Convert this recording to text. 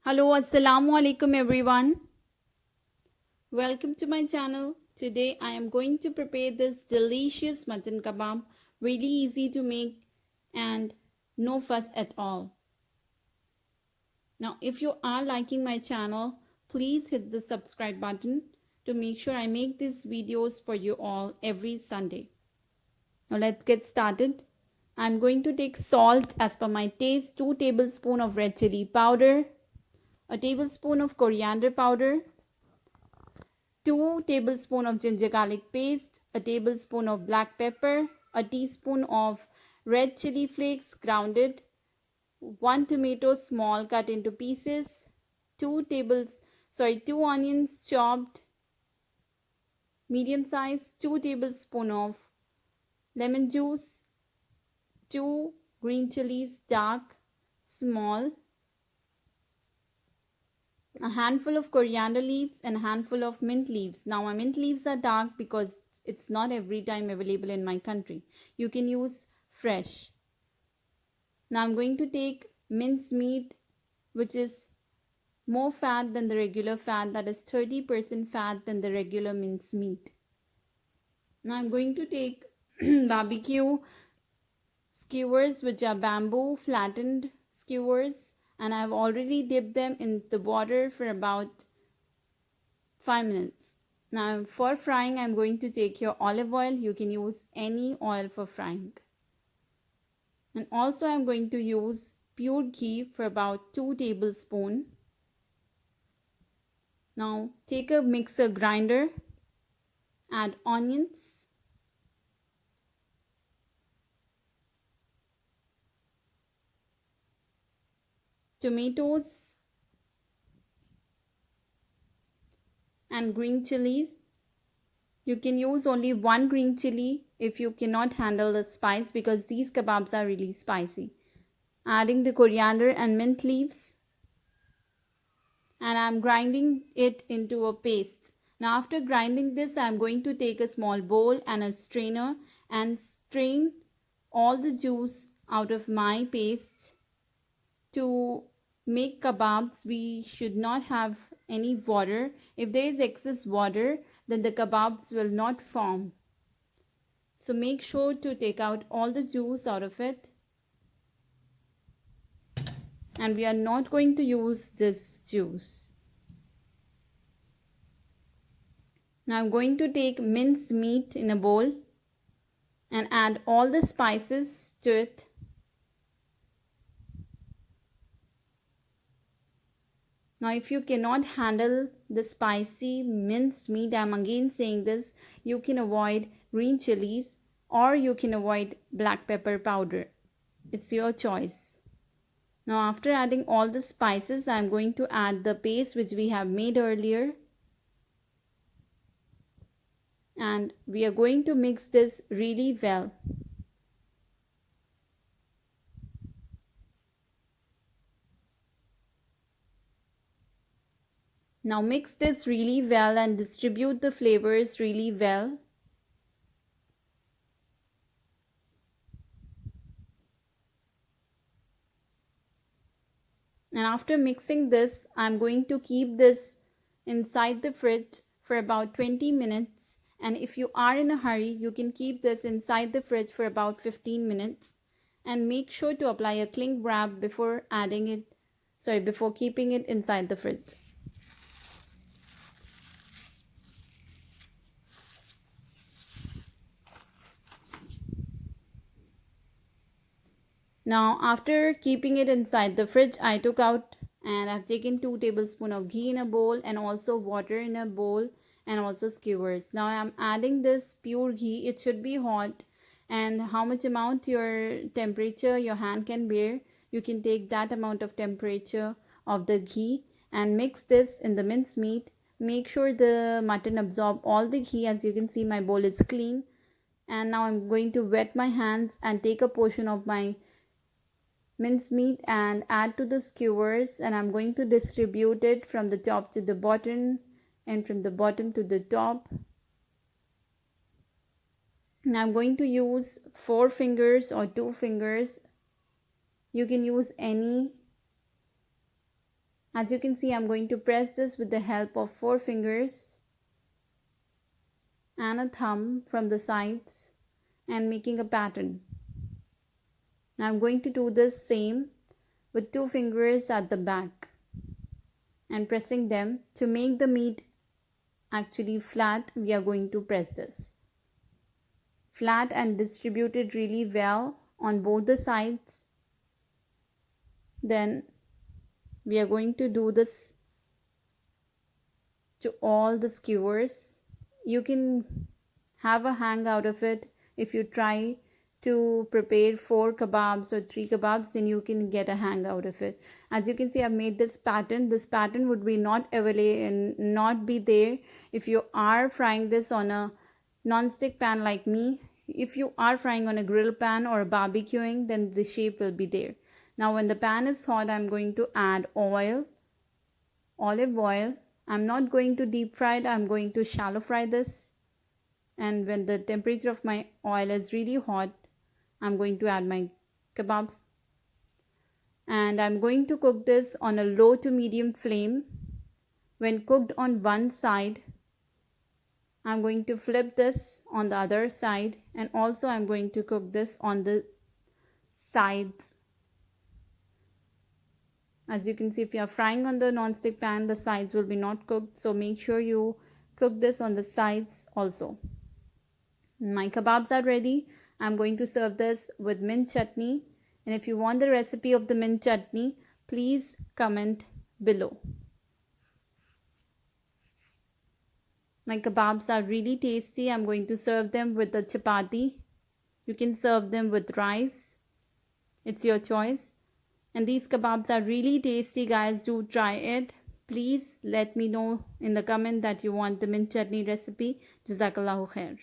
Hello, Assalamu alaikum everyone. Welcome to my channel. Today I am going to prepare this delicious mutton kebab. Really easy to make and no fuss at all. Now, if you are liking my channel, please hit the subscribe button to make sure I make these videos for you all every Sunday. Now let's get started. I'm going to take salt as per my taste, 2 tablespoons of red chili powder, a tablespoon of coriander powder, 2 tablespoons of ginger garlic paste, a tablespoon of black pepper, a teaspoon of red chili flakes grounded, 1 tomato small cut into pieces, 2 onions chopped medium size, 2 tablespoons of lemon juice, 2 green chilies dark small, a handful of coriander leaves and a handful of mint leaves. Now my mint leaves are dark because it's not every time available in my country. You can use fresh. Now I'm going to take minced meat, which is more fat than the regular fat, that is 30% fat than the regular minced meat. Now I'm going to take barbecue skewers, which are bamboo flattened skewers, and I've already dipped them in the water for about 5 minutes. Now for frying, I'm going to take your olive oil. You can use any oil for frying. And also I'm going to use pure ghee for about 2 tablespoons. Now take a mixer grinder, add onions, tomatoes, and green chilies. You can use only 1 green chili if you cannot handle the spice, because these kebabs are really spicy. Adding the coriander and mint leaves, and I'm grinding it into a paste. Now after grinding this, I'm going to take a small bowl and a strainer and strain all the juice out of my paste. To make kebabs, we should not have any water. If there is excess water, then the kebabs will not form. So make sure to take out all the juice out of it. And we are not going to use this juice. Now I'm going to take minced meat in a bowl and add all the spices to it. Now if you cannot handle the spicy minced meat, I'm again saying this, you can avoid green chilies or you can avoid black pepper powder. It's your choice. Now after adding all the spices, I'm going to add the paste which we have made earlier. And we are going to mix this really well. Now mix this really well and distribute the flavors really well. And after mixing this, I'm going to keep this inside the fridge for about 20 minutes. And if you are in a hurry, you can keep this inside the fridge for about 15 minutes. And make sure to apply a cling wrap before before keeping it inside the fridge. Now after keeping it inside the fridge, I took out and I've taken 2 tablespoons of ghee in a bowl and also water in a bowl and also skewers. Now I'm adding this pure ghee. It should be hot, and how much amount your temperature your hand can bear, you can take that amount of temperature of the ghee and mix this in the minced meat. Make sure the mutton absorb all the ghee. As you can see, my bowl is clean, and now I'm going to wet my hands and take a portion of my mincemeat and add to the skewers, and I'm going to distribute it from the top to the bottom and from the bottom to the top. Now I'm going to use 4 fingers or 2 fingers. You can use any. As you can see, I'm going to press this with the help of 4 fingers and a thumb from the sides and making a pattern. Now I'm going to do this same with 2 fingers at the back and pressing them. To make the meat actually flat, we are going to press this flat and distribute it really well on both the sides. Then we are going to do this to all the skewers. You can have a hang out of it. If you try to prepare 4 kebabs or 3 kebabs, then you can get a hang out of it. As you can see, I've made this pattern. This pattern would be not be there if you are frying this on a non-stick pan like me. If you are frying on a grill pan or barbecuing, then the shape will be there. Now when the pan is hot, I'm going to add olive oil. I'm not going to deep fry it, I'm going to shallow fry this. And when the temperature of my oil is really hot, I'm going to add my kebabs. And I'm going to cook this on a low to medium flame. When cooked on one side, I'm going to flip this on the other side, and also I'm going to cook this on the sides. As you can see, if you are frying on the non-stick pan, the sides will be not cooked, so make sure you cook this on the sides also. My kebabs are ready. I'm going to serve this with mint chutney, and if you want the recipe of the mint chutney, please comment below. My kebabs are really tasty. I'm going to serve them with the chapati. You can serve them with rice. It's your choice. And these kebabs are really tasty, guys. Do try it. Please let me know in the comment that you want the mint chutney recipe. Jazakallahu khair.